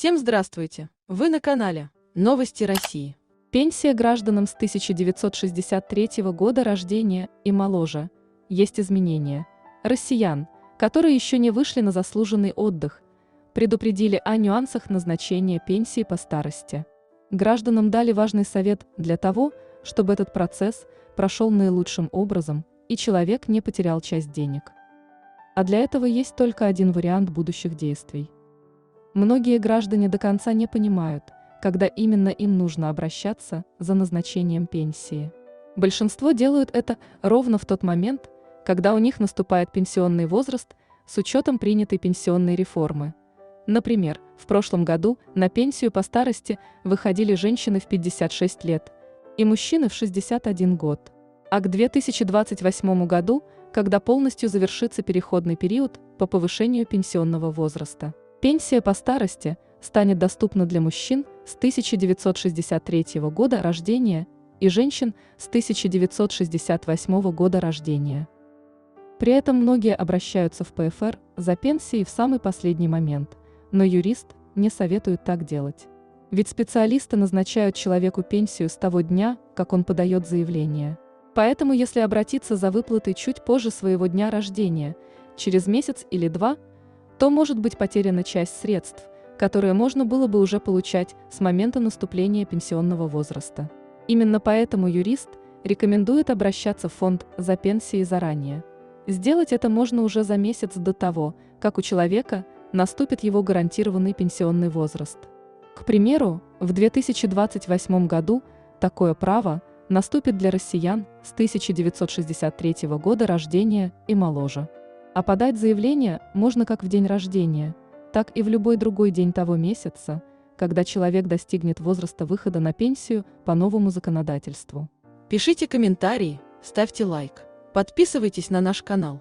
Всем здравствуйте! Вы на канале Новости России. Пенсия гражданам с 1963 года рождения и моложе. Есть изменения. Россиян, которые еще не вышли на заслуженный отдых, предупредили о нюансах назначения пенсии по старости. Гражданам дали важный совет для того, чтобы этот процесс прошел наилучшим образом и человек не потерял часть денег. А для этого есть только один вариант будущих действий. Многие граждане до конца не понимают, когда именно им нужно обращаться за назначением пенсии. Большинство делают это ровно в тот момент, когда у них наступает пенсионный возраст с учетом принятой пенсионной реформы. Например, в прошлом году на пенсию по старости выходили женщины в 56 лет и мужчины в 61 год. А к 2028 году, когда полностью завершится переходный период по повышению пенсионного возраста, пенсия по старости станет доступна для мужчин с 1963 года рождения и женщин с 1968 года рождения. При этом многие обращаются в ПФР за пенсией в самый последний момент, но юрист не советует так делать. Ведь специалисты назначают человеку пенсию с того дня, как он подает заявление. Поэтому если обратиться за выплатой чуть позже своего дня рождения, через месяц или два, то может быть потеряна часть средств, которые можно было бы уже получать с момента наступления пенсионного возраста. Именно поэтому юрист рекомендует обращаться в фонд за пенсией заранее. Сделать это можно уже за месяц до того, как у человека наступит его гарантированный пенсионный возраст. К примеру, в 2028 году такое право наступит для россиян с 1963 года рождения и моложе. А подать заявление можно как в день рождения, так и в любой другой день того месяца, когда человек достигнет возраста выхода на пенсию по новому законодательству. Пишите комментарии, ставьте лайк, подписывайтесь на наш канал.